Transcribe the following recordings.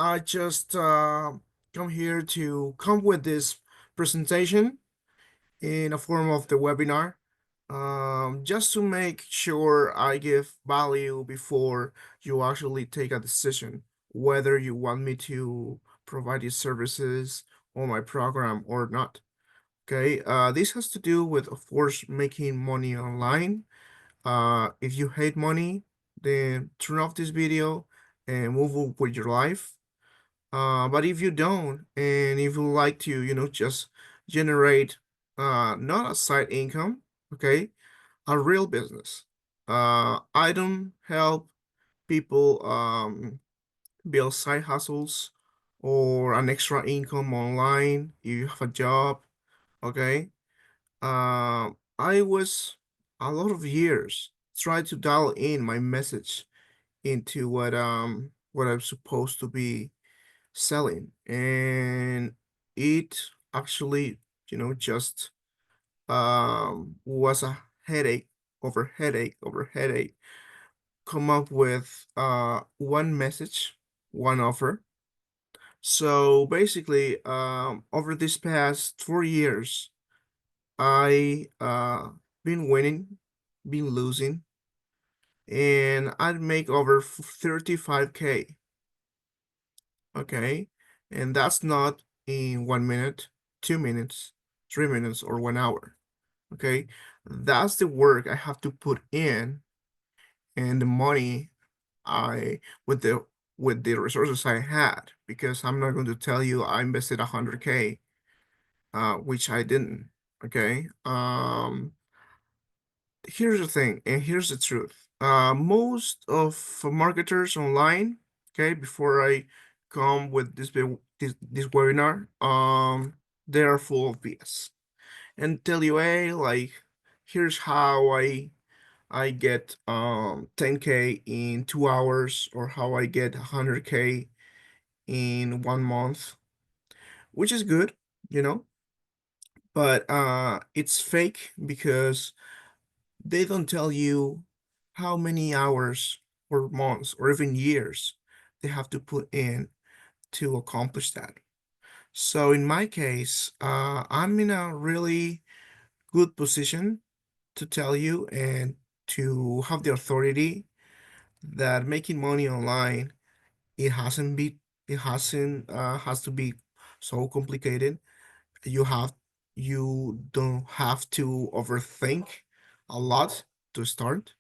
I just come here to come with this presentation in a form of the webinar, just to make sure I give value before you actually take a decision whether you want me to provide these services on my program or not. Okay, this has to do with, of course, making money online. If you hate money, then turn off this video and move on with your life. But if you don't, and if you like to, just generate not a side income, okay, a real business. I don't help people build side hustles or an extra income online if you have a job, okay? I was a lot of years trying to dial in my message into what I'm supposed to be selling, and it actually just was a headache over headache over headache, come up with one message, one offer. So basically, over this past 4 years, I been winning, been losing, and I'd make over 35K. Okay. And that's not in 1 minute, 2 minutes, 3 minutes, or 1 hour. Okay. That's the work I have to put in, and the money I with the resources I had, because I'm not going to tell you I invested 100K, which I didn't. Okay. Here's the thing, and here's the truth. Most of marketers online, okay, before I come with this webinar, they are full of BS and tell you, hey, like, here's how I get 10K in 2 hours, or how I get 100K in 1 month, which is good, you know, but it's fake because they don't tell you how many hours or months or even years they have to put in to accomplish that. So in my case, I'm in a really good position to tell you and to have the authority that making money online, it hasn't be it hasn't has to be so complicated. You have you don't have to overthink a lot to start.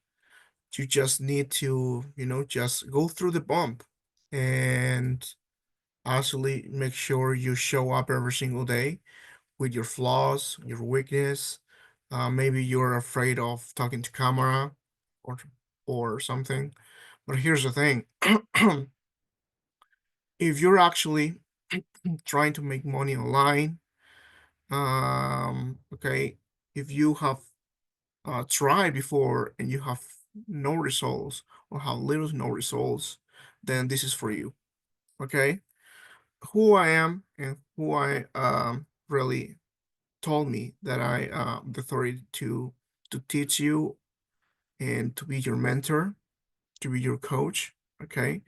You just need to, just go through the bump and actually make sure you show up every single day with your flaws, your weakness. Maybe you're afraid of talking to camera or something. But here's the thing. If you're actually trying to make money online, okay, if you have tried before and you have no results, or have little to no results, then this is for you. Okay, who I am and who I really told me that I the authority to teach you and to be your mentor, to be your coach. Okay,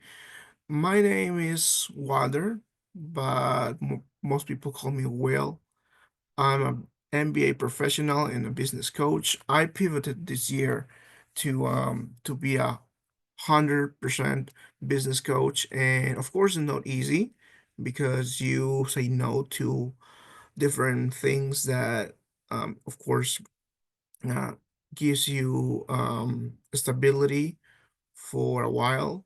my name is Wilder, but most people call me Will. I'm an MBA professional and a business coach. I pivoted this year to be 100% business coach, and of course, it's not easy because you say no to different things that, of course, uh, gives you stability for a while,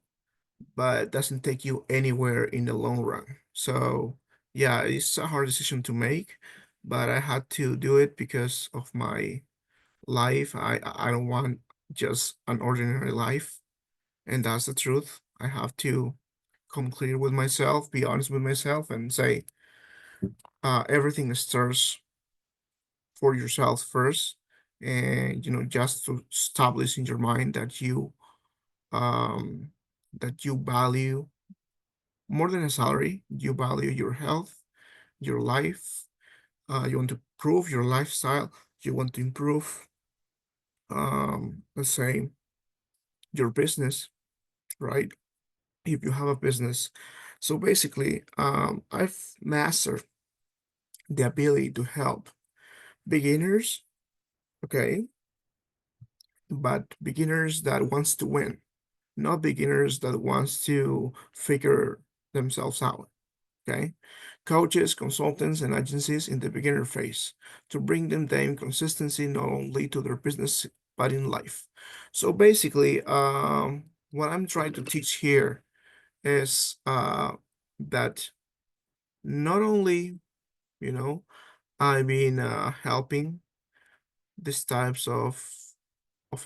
but doesn't take you anywhere in the long run. So yeah, it's a hard decision to make, but I had to do it because of my life. I don't want just an ordinary life, and that's the truth. I have to come clear with myself, be honest with myself, and say everything starts for yourself first, and just to establish in your mind um that you value more than a salary. You value your health, your life. You want to improve your lifestyle. You want to improve, let's say, your business, right? If you have a business, So basically, I've mastered the ability to help beginners, okay, but beginners that wants to win, not beginners that wants to figure themselves out. Okay, coaches, consultants, and agencies in the beginner phase to bring them consistency not only to their business but in life. So basically, what I'm trying to teach here is that not only, you know, I've been helping these types of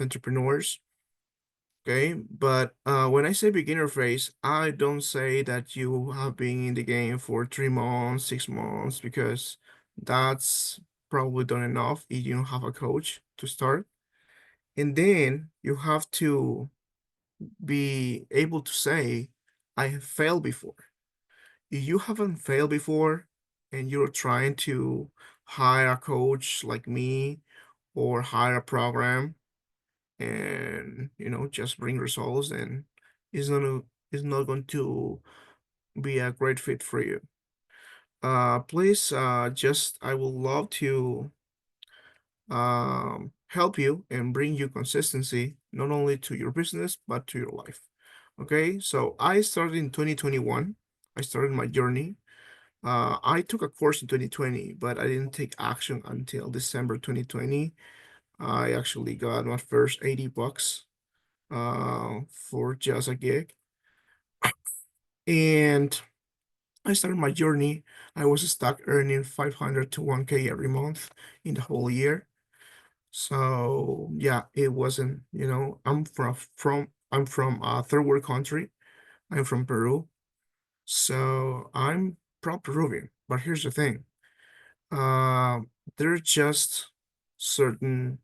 entrepreneurs. Okay, but when I say beginner phase, I don't say that you have been in the game for 3 months, 6 months, because that's probably not enough if you don't have a coach to start. And then you have to be able to say, I have failed before. If you haven't failed before and you're trying to hire a coach like me or hire a program, and just bring results, and it's not going to be a great fit for you. Please, just I would love to help you and bring you consistency not only to your business but to your life. Okay, so I started in 2021. I started my journey. I took a course in 2020, but I didn't take action until December 2020. I actually got my first 80 bucks for just a gig. And I started my journey. I was stuck earning 500 to 1K every month in the whole year. So yeah, it wasn't, I'm from a third world country. I'm from Peru. So I'm proud Peruvian. But here's the thing. Uh, there's just certain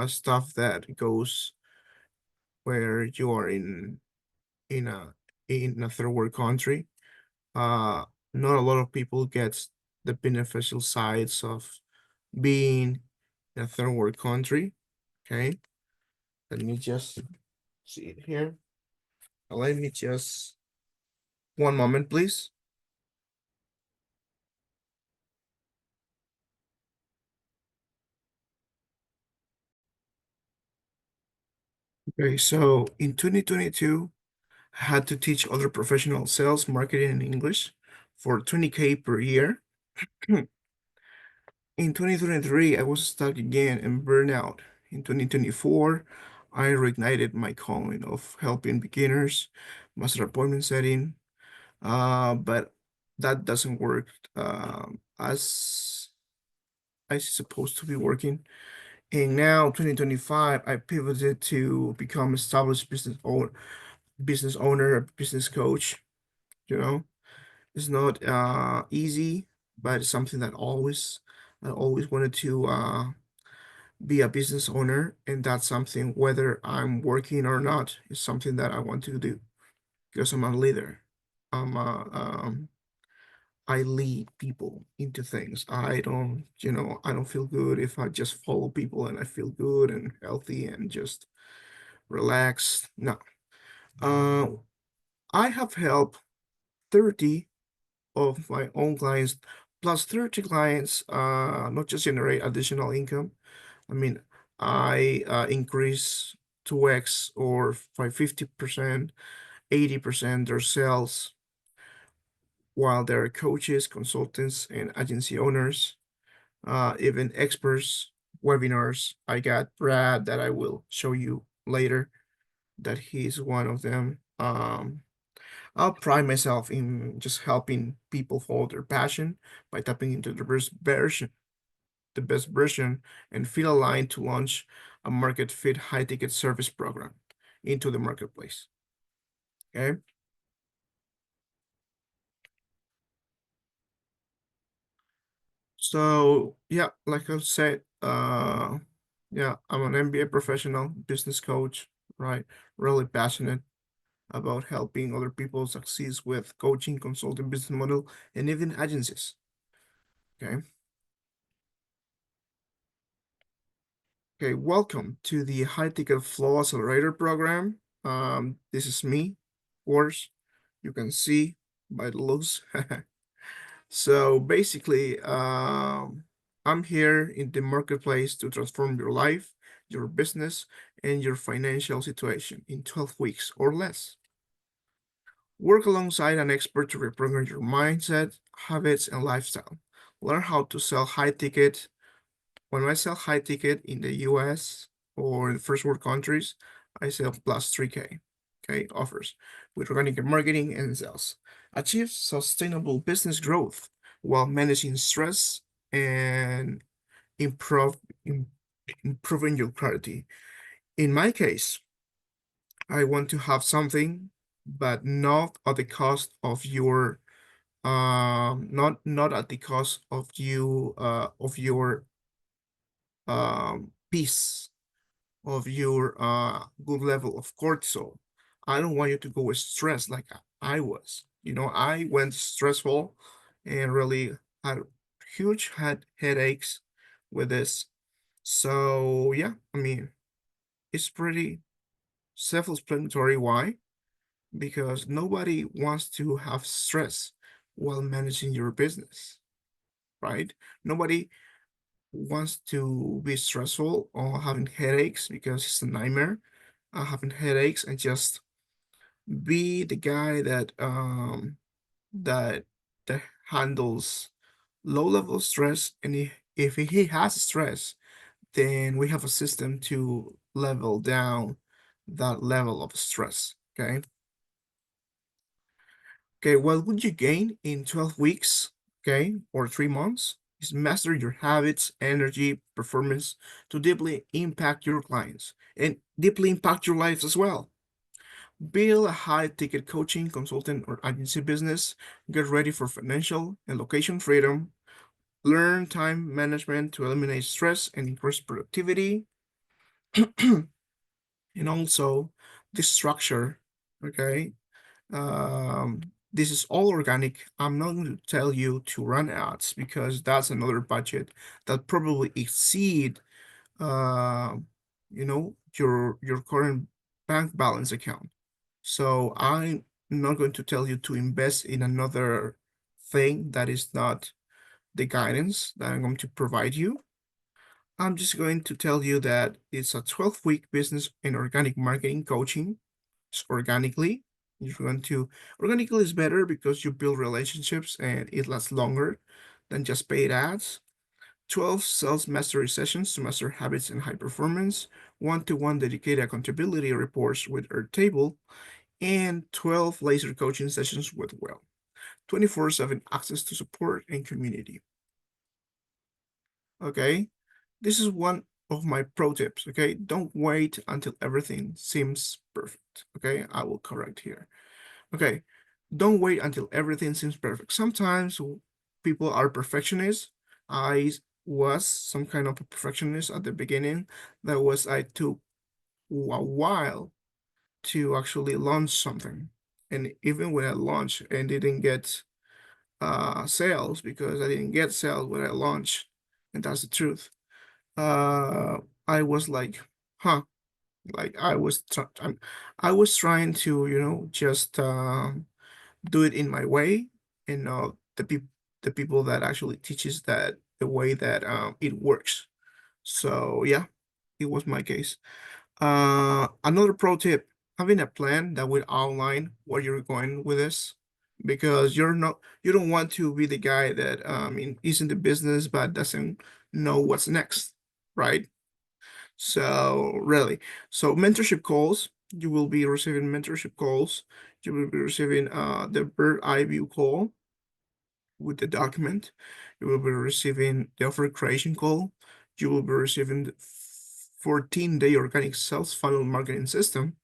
stuff that goes where you are in a in a third world country. uh Not a lot of people get the beneficial sides of being in a third world country. Okay, let me just see it here. Let me just one moment, please. Okay, so in 2022, I had to teach other professional sales, marketing, and English for 20K per year. In 2023, I was stuck again and burnout. In 2024, I reignited my calling of helping beginners, master appointment setting, but that doesn't work as I supposed to be working. And now, 2025, I pivoted to become established business owner, business coach. You know, it's not easy, but it's something that I always wanted to be a business owner, and that's something whether I'm working or not is something that I want to do because I'm a leader. I lead people into things. I don't feel good if I just follow people and I feel good and healthy and just relaxed. No. Uh, I have helped 30 of my own clients plus 30 clients not just generate additional income. I mean, I increase 2x or by 50%, 80% their sales while they're coaches, consultants, and agency owners, even experts, webinars. I got Brad that I will show you later that he's one of them. I'll pride myself in just helping people follow their passion by tapping into the best version, and feel aligned to launch a market fit high ticket service program into the marketplace. Okay. So yeah, like I said, yeah, I'm an MBA professional, business coach, right? Really passionate about helping other people succeed with coaching, consulting, business model, and even agencies. Okay. Okay, welcome to the High Ticket Flow Accelerator program. This is me, of course. You can see. by the looks. So basically, I'm here in the marketplace to transform your life, your business, and your financial situation in 12 weeks or less. Work alongside an expert to reprogram your mindset, habits, and lifestyle. Learn how to sell high ticket. When I sell high ticket in the US or in first world countries, I sell plus 3K, okay, offers with organic marketing and sales. Achieve sustainable business growth while managing stress and improve, im- improving your clarity. In my case, I want to have something, but not at the cost of your not at the cost of your peace, of your good level of cortisol. I don't want you to go with stress like I was. You know, I went stressful and really had huge headaches with this. So yeah, I mean, it's pretty self-explanatory why, because nobody wants to have stress while managing your business, right? Nobody wants to be stressful or having headaches because it's a nightmare. Having headaches and just be the guy that that handles low level stress. And if he has stress, then we have a system to level down that level of stress. Okay. Okay, what would you gain in 12 weeks, okay, or 3 months? Is master your habits, energy, performance to deeply impact your clients and deeply impact your lives as well. Build a high ticket coaching, consultant, or agency business. Get ready for financial and location freedom. Learn time management to eliminate stress and increase productivity. And also the structure, okay? Um, this is all organic. I'm not going to tell you to run ads because that's another budget that probably exceed uh, your current bank balance account. So I'm not going to tell you to invest in another thing that is not the guidance that I'm going to provide you. I'm just going to tell you that it's a 12-week business and organic marketing coaching. It's organically. If you want to, organically is better because you build relationships and it lasts longer than just paid ads. 12 sales mastery sessions to master habits and high performance, one-to-one dedicated accountability reports with Airtable, and 12 laser coaching sessions with Well. 24/7 access to support and community. Okay, this is one of my pro tips. Okay, don't wait until everything seems perfect. Okay, I will correct here. Okay, don't wait until everything seems perfect. Sometimes people are perfectionists. I was some kind of a perfectionist at the beginning. That was I took a while to actually launch something. And even when I launched and didn't get sales because I didn't get sales when I launched, and that's the truth. Uh, I was like, huh, like I was trying to, just do it in my way, and the people that actually teaches that the way that it works. So yeah, it was my case. Another pro tip, having a plan that will outline where you're going with this, because you don't want to be the guy that is in the business but doesn't know what's next, right? So really, so mentorship calls, you will be receiving mentorship calls. You will be receiving the bird eye view call with the document. You will be receiving the offer creation call. You will be receiving the 14-day organic sales funnel marketing system.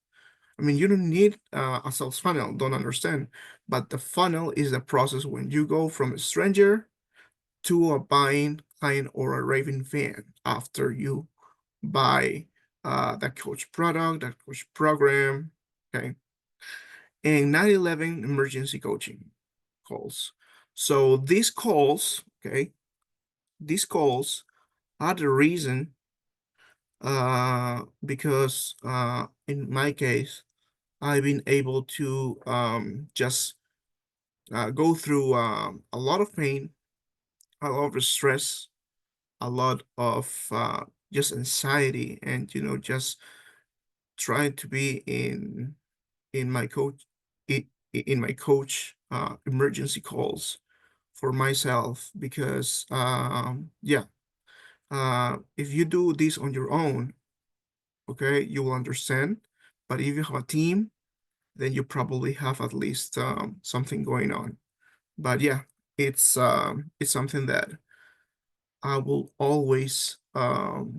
I mean, you don't need a sales funnel, don't understand. But the funnel is the process when you go from a stranger to a buying client or a raving fan after you buy that coach product, that coach program, okay? And 9/11 emergency coaching calls. So these calls, okay, these calls are the reason because in my case, I've been able to just go through a lot of pain, a lot of stress, a lot of just anxiety, and just trying to be in my coach in my coach emergency calls for myself, because yeah, if you do this on your own, okay, you will understand. But if you have a team, then you probably have at least something going on. But yeah, it's something that I will always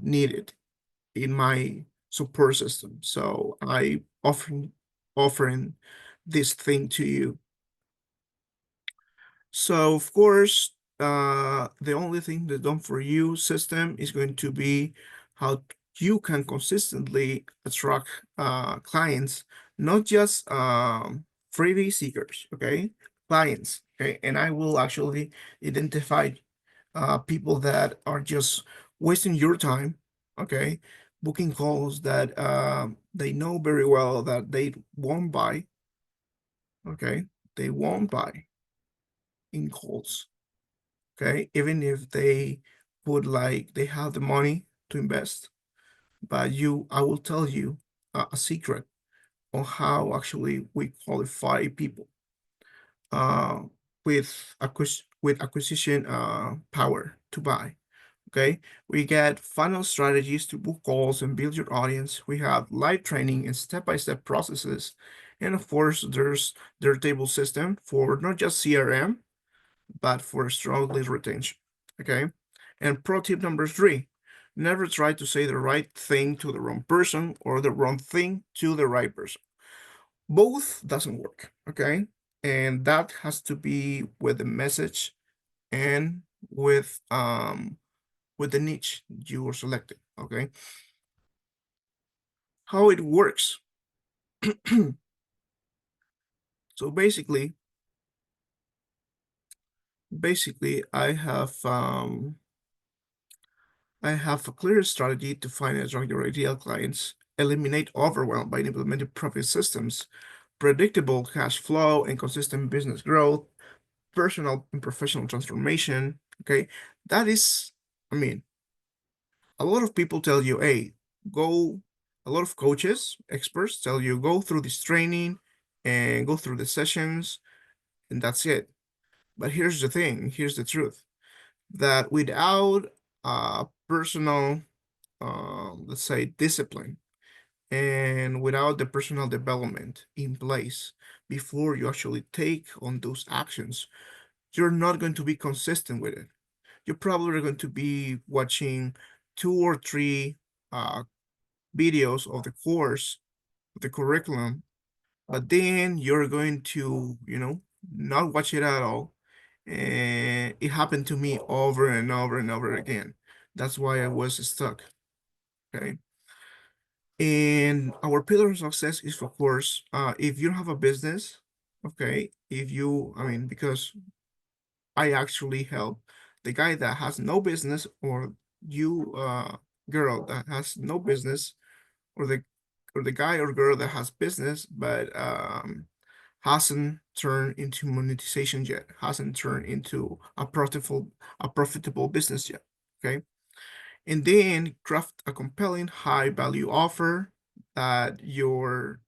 need it in my support system. So I offering this thing to you. So of course, the only thing the done for you system is going to be how you can consistently attract clients, not just freebie seekers, okay? Clients, okay? And I will actually identify people that are just wasting your time, okay? Booking calls that they know very well that they won't buy, okay? They won't buy in calls, okay? Even if they would like, they have the money to invest. But I will tell you a secret on how actually we qualify people uh, with acquisition power to buy. Okay, we get funnel strategies to book calls and build your audience. We have live training and step-by-step processes. And of course, there's their table system for not just CRM, but for strong lead retention. Okay. And pro tip number 3, never try to say the right thing to the wrong person or the wrong thing to the right person. Both doesn't work. Okay. And that has to be with the message and with the niche you are selected. Okay. How it works. So basically I have a clear strategy to find and attract your ideal clients, eliminate overwhelm by implementing profit systems, predictable cash flow and consistent business growth, personal and professional transformation. Okay, that is, I mean, a lot of people tell you, hey, go, a lot of coaches, experts tell you, go through this training and go through the sessions, and that's it. But here's the thing, here's the truth, that without personal, let's say, discipline, and without the personal development in place before you actually take on those actions, you're not going to be consistent with it. You're probably going to be watching 2 or 3 uh, videos of the course, of the curriculum, but then you're going to, not watch it at all. And it happened to me over and over and over again. That's why I was stuck. Okay. And our pillar of success is, of course, if you have a business, okay, I mean, because I actually help the guy that has no business, or you, girl that has no business, or the guy or girl that has business, but hasn't turned into monetization yet, hasn't turned into a profitable business yet. Okay. And then craft a compelling high value offer that your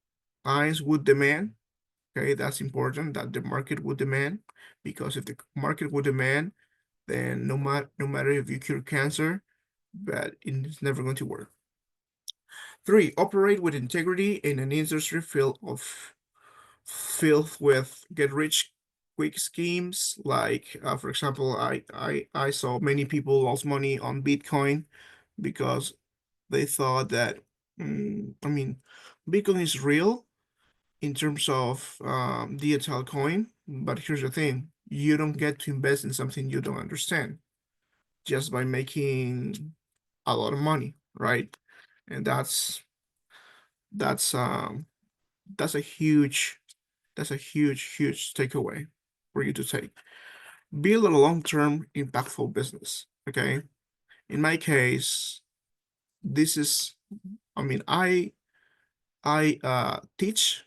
clients would demand. Okay, that's important, that the market would demand, because if the market would demand, then no matter if you cure cancer, but it's never going to work. 3, operate with integrity in an industry filled with get rich quick schemes. Like for example, I saw many people lost money on Bitcoin because they thought that, I mean, Bitcoin is real in terms of digital coin, but here's the thing: you don't get to invest in something you don't understand just by making a lot of money, right? And that's um that's a huge huge takeaway for you to take. Build a long-term impactful business. Okay. In my case, this is, I mean, I teach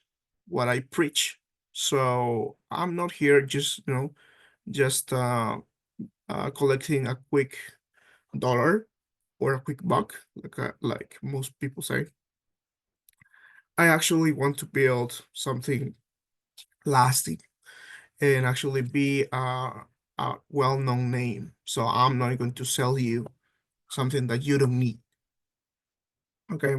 what I preach. So I'm not here just, just collecting a quick dollar or a quick buck, like most people say. I actually want to build something lasting and actually be a well-known name. So I'm not going to sell you something that you don't need. Okay.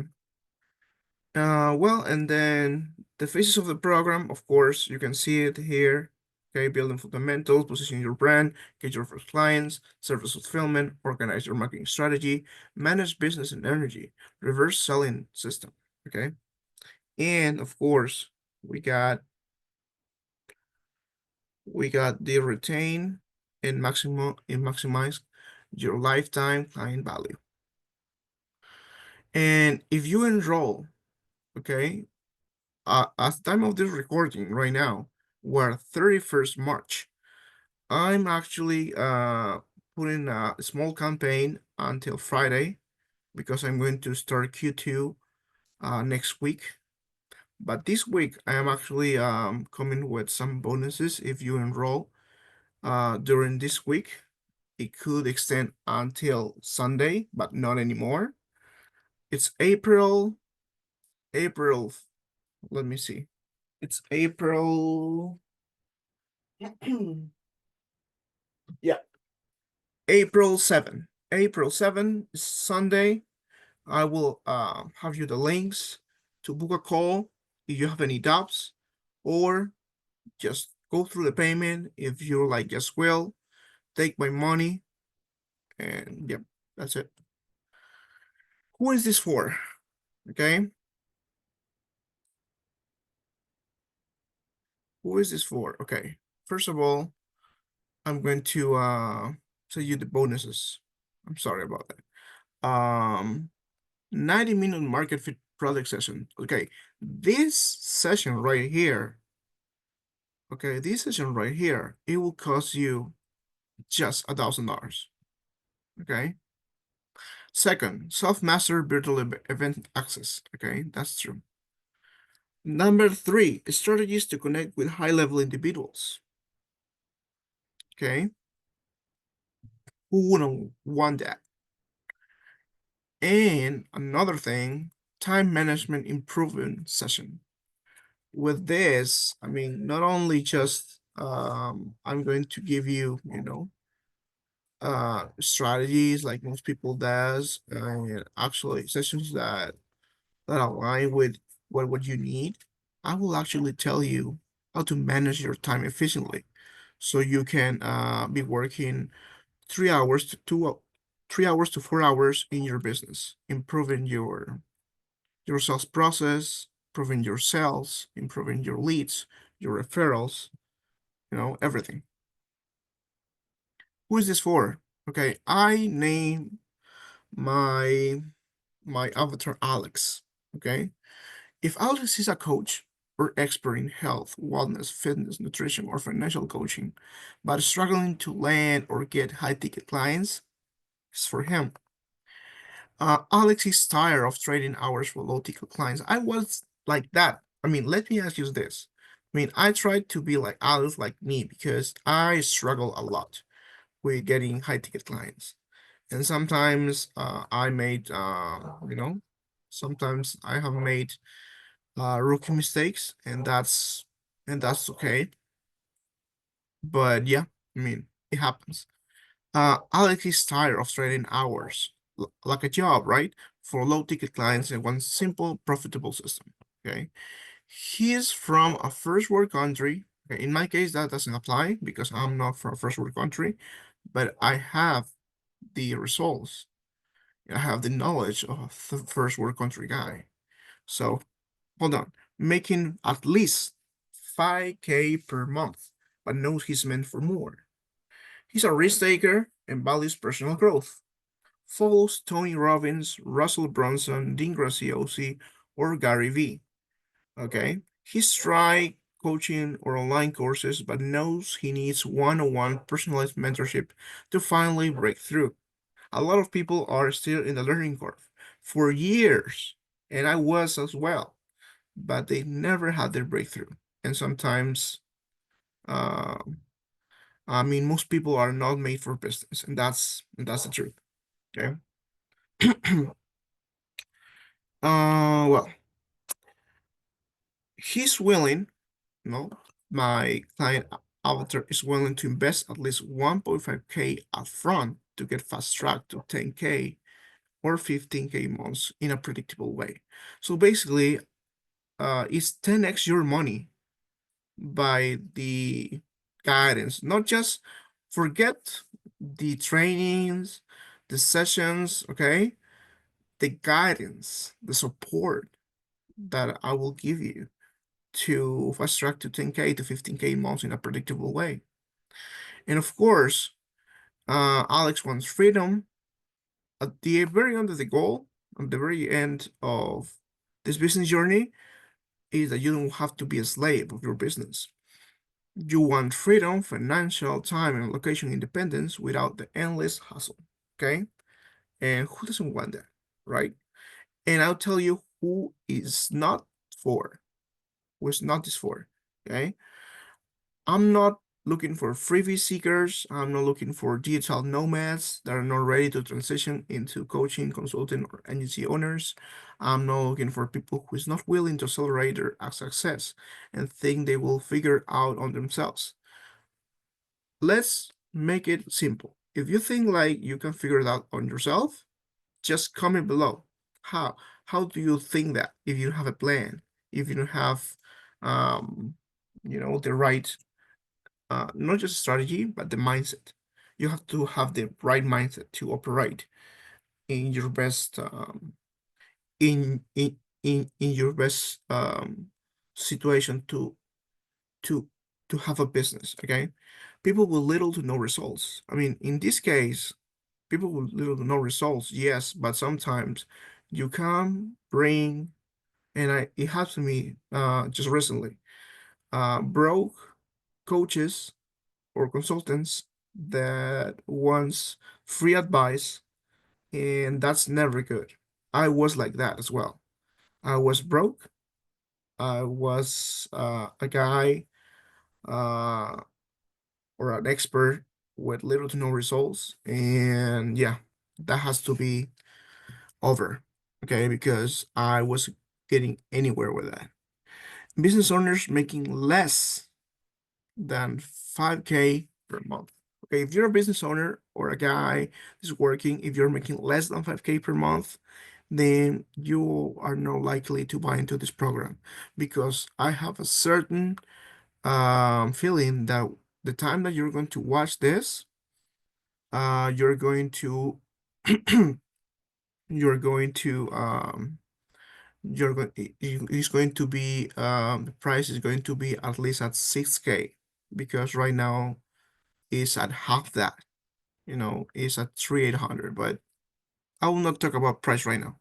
Well, and then the phases of the program, of course, you can see it here. Okay, building fundamentals, position your brand, get your first clients, service fulfillment, organize your marketing strategy, manage business and energy, reverse selling system. Okay, and of course, we got the retain and maximize your lifetime client value. And if you enroll, okay, at the time of this recording right now, we're 31st March. I'm actually putting a small campaign until Friday because I'm going to start Q2 next week. But this week I am actually coming with some bonuses if you enroll during this week. It could extend until Sunday, but not anymore. It's April, let me see. It's April, yeah, April 7. April 7 is Sunday. I will have you the links to book a call if you have any doubts, or just go through the payment if you're like, yes, will take my money, and yep, that's it. Who is this for? Okay, who is this for? Okay, first of all, I'm going to tell you the bonuses. I'm sorry about that. 90-minute market fit product session. Okay, this session right here, okay, this session right here, it will cost you just $1,000. Okay. Second, self-master virtual event access. Okay, that's true. Number three, strategies to connect with high-level individuals. Okay, who wouldn't want that? And another thing, time management improvement session. With this, I mean, not only just I'm going to give you, strategies like most people does, and actually sessions that align with what you need. I will actually tell you how to manage your time efficiently, so you can be working 3 hours to 3 hours to 4 hours in your business, improving your sales process, improving your sales, improving your leads, your referrals, everything. Who is this for? Okay, I name my my avatar Alex. Okay, if Alex is a coach or expert in health, wellness, fitness, nutrition, or financial coaching, but struggling to land or get high-ticket clients, it's for him. Alex is tired of trading hours for low-ticket clients. I was like that. I mean, let me ask you this. I mean, I tried to be like Alex, like me, because I struggle a lot with getting high-ticket clients. And sometimes I made, sometimes I have made rookie mistakes, and that's okay. But yeah, I mean, it happens. Alex is tired of trading hours like a job, right? For low ticket clients and one simple profitable system. Okay. He's from a first world country. Okay. In my case, that doesn't apply because I'm not from a first world country, but I have the results. I have the knowledge of a first world country guy. So hold on, making at least 5K per month, but knows he's meant for more. He's a risk taker and values personal growth. Follows Tony Robbins, Russell Brunson, Dean Graziosi, or Gary Vee. Okay, he's tried coaching or online courses, but knows he needs one-on-one personalized mentorship to finally break through. A lot of people are still in the learning curve for years, and I was as well, but they never had their breakthrough. and sometimes, uh, I mean, most people are not made for business, and that's the truth. Okay. Well, he's willing, no, my client avatar is willing to invest at least 1.5K upfront to get fast track to 10K or 15K months in a predictable way. So basically, it's 10x your money by the guidance, not just forget the trainings, the sessions, okay? The guidance, the support that I will give you to fast track to 10K to 15K months in a predictable way. And of course, Alex wants freedom at the very end of the goal, at the very end of this business journey, is that you don't have to be a slave of your business. You want freedom, financial, time, and location independence without the endless hustle. Okay? And who doesn't want that, right? And I'll tell you who is not for, who is not this for. Okay? I'm not looking for freebie seekers. I'm not looking for digital nomads that are not ready to transition into coaching, consulting, or agency owners. I'm not looking for people who is not willing to accelerate their success and think they will figure out on themselves. Let's make it simple. If you think like you can figure it out on yourself, just comment below. How? How do you think that if you have a plan, if you don't have, um, the right not just strategy, but the mindset. You have to have the right mindset to operate in your best in your best situation to to have a business. Okay, people with little to no results. I mean, in this case, people with little to no results, yes, but sometimes you can bring, and it happened to me just recently. Broke coaches or consultants that wants free advice, and that's never good. I was like that as well. I was broke. I was a guy uh, or an expert with little to no results, and yeah, that has to be over. Okay, because I was getting anywhere with that. Business owners making less than 5K per month. Okay, if you're a business owner or a guy who's working, if you're making less than 5K per month, then you are not likely to buy into this program because I have a certain feeling that the time that you're going to watch this, you're going to you're going to you're going it's going to be the price is going to be at least at 6K because right now is at half that, is at 3,800, but I will not talk about price right now.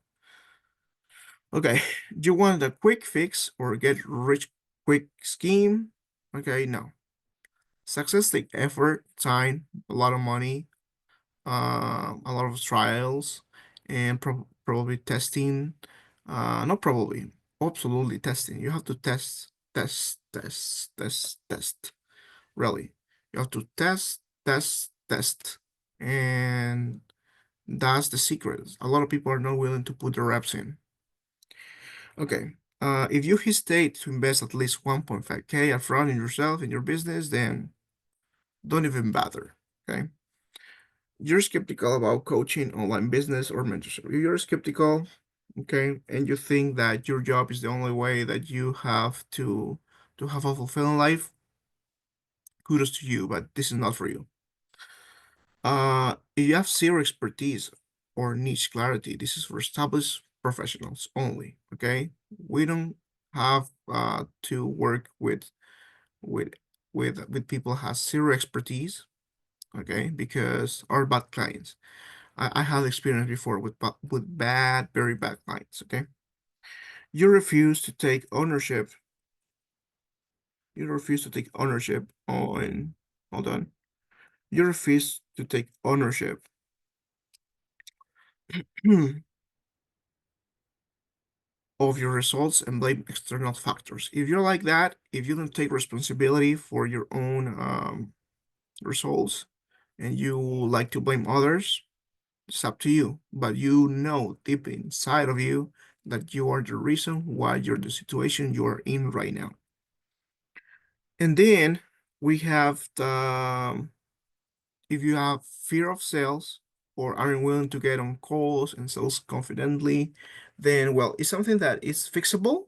Okay, you want a quick fix or get rich quick scheme? Okay, no. Success take effort, time, a lot of money, a lot of trials, and probably testing. Not probably, absolutely testing. You have to test, test, test, test, test. Really, you have to test, test, test, and that's the secret. A lot of people are not willing to put the reps in. Okay. If you hesitate to invest at least 1.5K upfront in yourself, in your business, then don't even bother. Okay. You're skeptical about coaching, online business, or mentorship. If you're skeptical, okay, and you think that your job is the only way that you have to have a fulfilling life, kudos to you, but this is not for you. If you have zero expertise or niche clarity, this is for established professionals only. Okay, we don't have to work with with people who has zero expertise. Okay, because are bad clients. I had experience before with bad, very bad clients. Okay, you refuse to take ownership. You refuse to take ownership on. Hold on. You refuse to take ownership of your results and blame external factors. If you're like that, if you don't take responsibility for your own results and you like to blame others, it's up to you. But you know deep inside of you that you are the reason why you're the situation you are in right now. And then we have the if you have fear of sales or aren't willing to get on calls and sales confidently, then well, it's something that is fixable.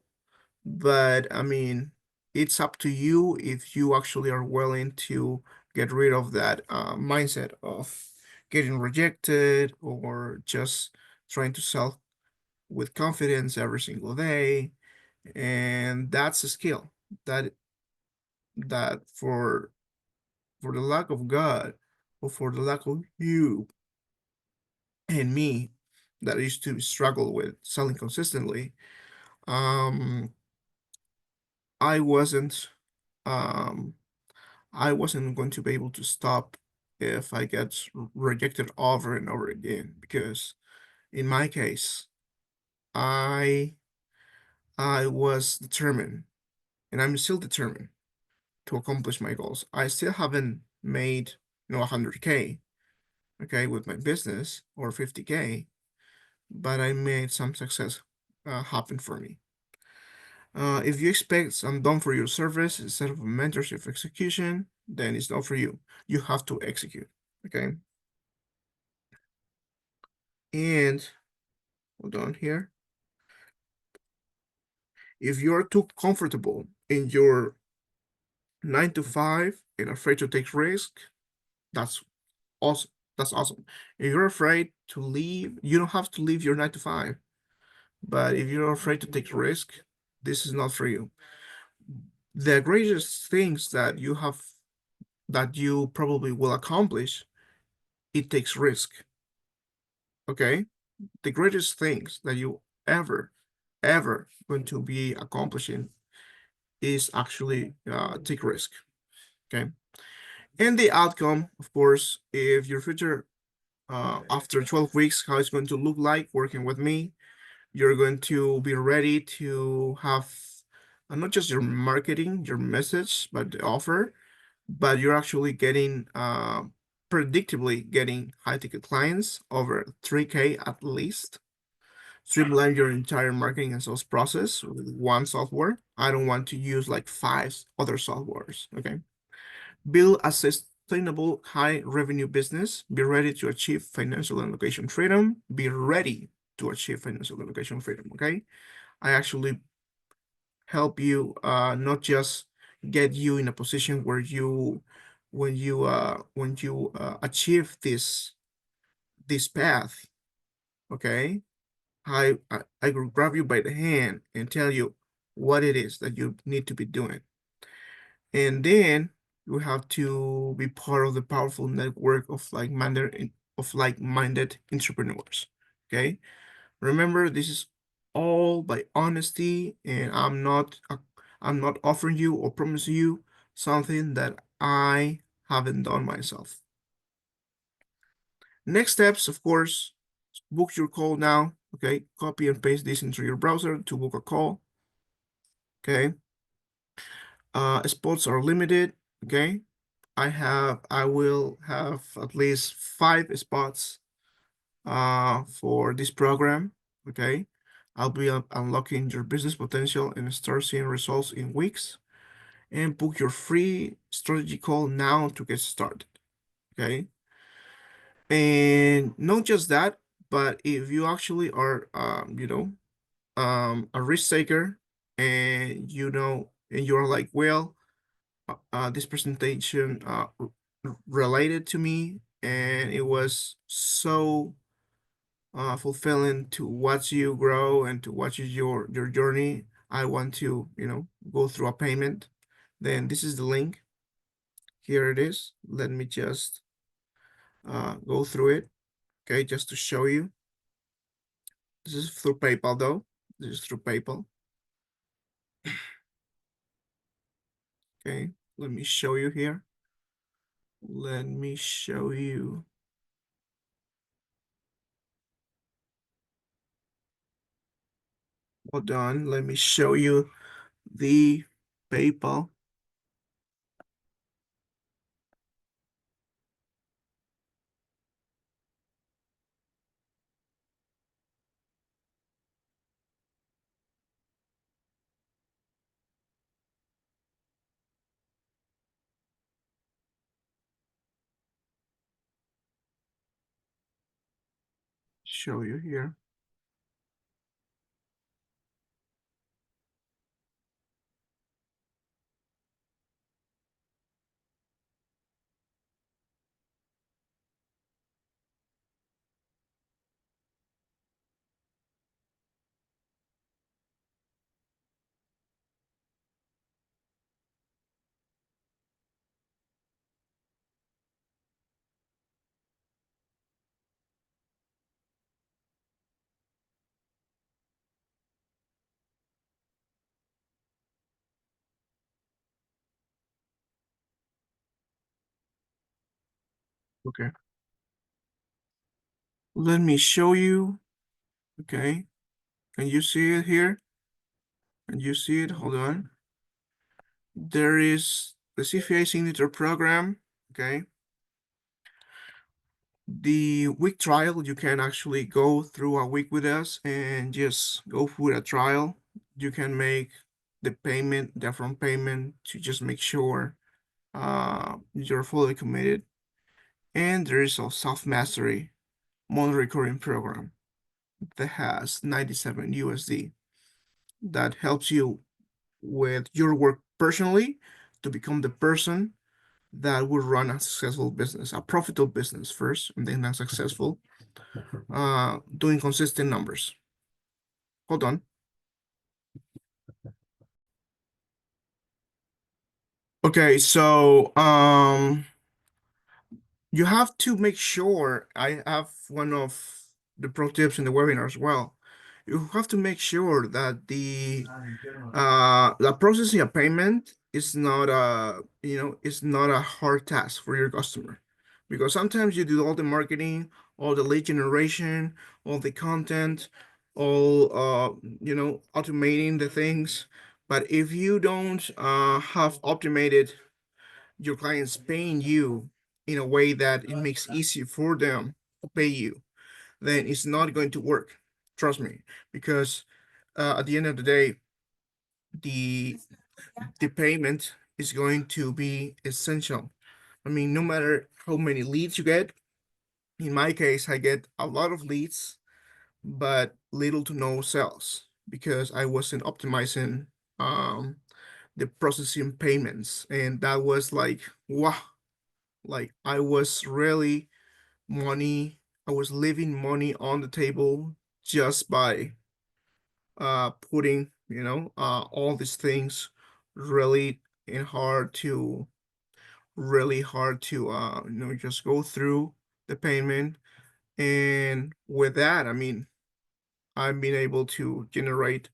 But I mean, it's up to you if you actually are willing to get rid of that mindset of getting rejected or just trying to sell with confidence every single day. And that's a skill that for the lack of God or for the lack of you and me that used to struggle with selling consistently, um, I wasn't um I wasn't going to be able to stop if I get rejected over and over again because in my case, I I was determined and I'm still determined to accomplish my goals. I still haven't made 100K, okay, with my business or 50K, but I made some success happen for me. If you expect some done for your service instead of a mentorship execution, then it's not for you. You have to execute, okay? And hold on here. If you're too comfortable in your 9 to 5 and afraid to take risk, that's awesome. That's awesome. If you're afraid to leave, you don't have to leave your 9 to 5. But if you're afraid to take risk, this is not for you. The greatest things that you probably will accomplish, it takes risk. Okay? The greatest things that you ever going to be accomplishing is actually take risk. Okay? And the outcome, of course, if your future after 12 weeks, how it's going to look like working with me, you're going to be ready to have not just your marketing, your message, but the offer, but you're actually getting predictably getting high ticket clients over 3K at least. Streamline your entire marketing and sales process with one software. I don't want to use like 5 other softwares. Okay. Build a sustainable high revenue business. Be ready to achieve financial and location freedom. Be ready to achieve financial and location freedom. Okay. I actually help you not just get you in a position where you when you achieve this path, okay, I will grab you by the hand and tell you what it is that you need to be doing. And then you have to be part of the powerful network of like-minded entrepreneurs. Okay. Remember, this is all by honesty, and I'm not offering you or promising you something that I haven't done myself. Next steps, of course, book your call now. Okay, copy and paste this into your browser to book a call. Okay, spots are limited. Okay, I will have at least 5 spots for this program. Okay, I'll be unlocking your business potential and start seeing results in weeks. And book your free strategy call now to get started. Okay, and not just that, but if you actually are, a risk taker, and and you're like, well, this presentation related to me, and it was so fulfilling to watch you grow and to watch your journey. I want to, go through a payment. Then this is the link. Here it is. Let me just go through it. Okay, just to show you. This is through PayPal though. This is through PayPal. Okay, let me show you here. Let me show you. Hold on, let me show you the PayPal. Show you here. Okay. Let me show you. Okay. Can you see it here? Can you see it? Hold on. There is the CFA signature program. Okay. The week trial, you can actually go through a week with us and just go through a trial. You can make the payment, the upfront payment to just make sure you're fully committed. And there is a self-mastery monthly recurring program that has 97 USD that helps you with your work personally to become the person that will run a successful business, a profitable business first, and then a successful, doing consistent numbers. Hold on. Okay, so you have to make sure I have one of the pro tips in the webinar as well. You have to make sure that the processing a payment is not it's not a hard task for your customer, because sometimes you do all the marketing, all the lead generation, all the content, all automating the things, but if you don't have automated your clients paying you in a way that it makes easy for them to pay you, then it's not going to work. Trust me, because at the end of the day, the the payment is going to be essential. I mean, no matter how many leads you get, in my case, I get a lot of leads, but little to no sales because I wasn't optimizing um, the processing payments. And that was like, wow, like I was really I was leaving money on the table just by putting, all these things really in hard to really hard to just go through the payment. And with that, I mean, I've been able to generate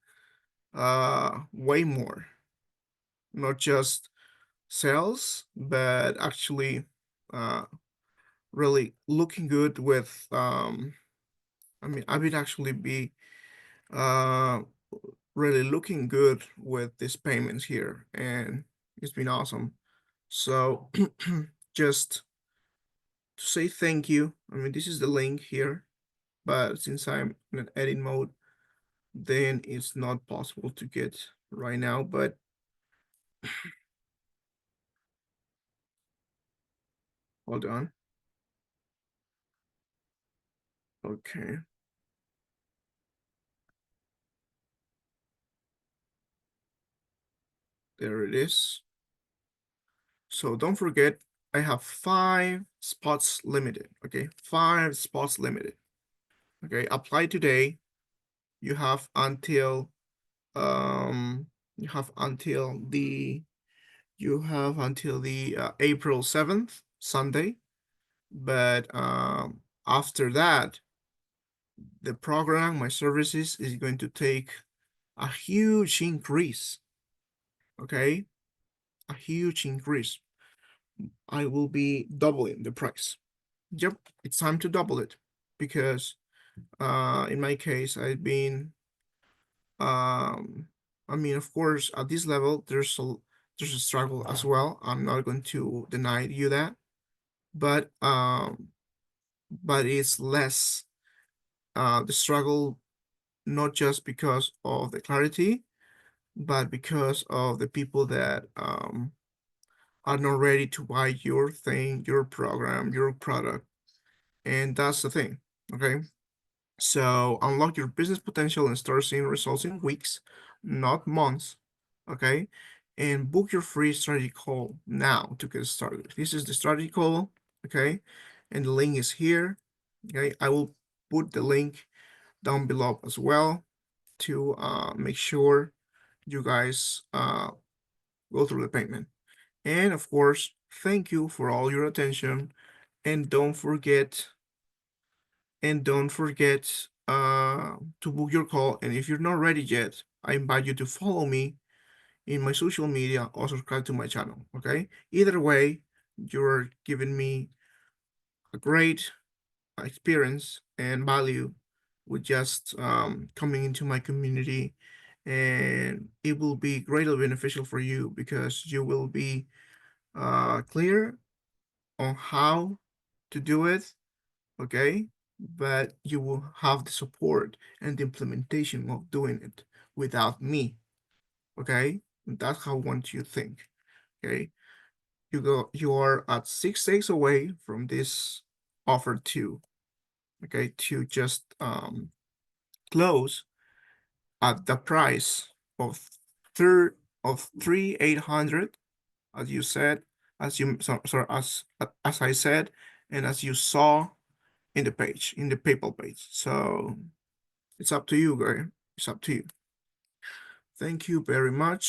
way more, not just sales, but actually uh really looking good with I mean, I would actually be uh really looking good with these payments here, and it's been awesome. So just to say thank you. I mean, this is the link here, but since I'm in an edit mode, then it's not possible to get right now, but hold on. Okay, there it is. So don't forget, I have 5 spots limited. Okay, 5 spots limited. Okay, apply today. You have until um you have until the April 7th, Sunday. But after that, the program, my services is going to take a huge increase. Okay, a huge increase. I will be doubling the price. Yep, it's time to double it because in my case, I've been Um, I mean, of course, at this level, there's a struggle as well. I'm not going to deny you that, but it's less the struggle, not just because of the clarity, but because of the people that are not ready to buy your thing, your program, your product. And that's the thing. Okay. So unlock your business potential and start seeing results in weeks, not months. Okay. And book your free strategy call now to get started. This is the strategy call. Okay. And the link is here. Okay. I will put the link down below as well to make sure you guys go through the payment. And of course, thank you for all your attention. And don't forget, to book your call. And if you're not ready yet, I invite you to follow me in my social media or subscribe to my channel. Okay. Either way, you're giving me a great experience and value with just coming into my community, and it will be greatly beneficial for you because you will be clear on how to do it, okay? But you will have the support and the implementation of doing it without me, okay? That's how I want you to think, okay? You are at 6 days away from this offer too, okay? To just close at the price of third of 3,800, as you said, sorry, as I said, and as you saw in the page, in the PayPal page. So it's up to you, guys. It's up to you. Thank you very much.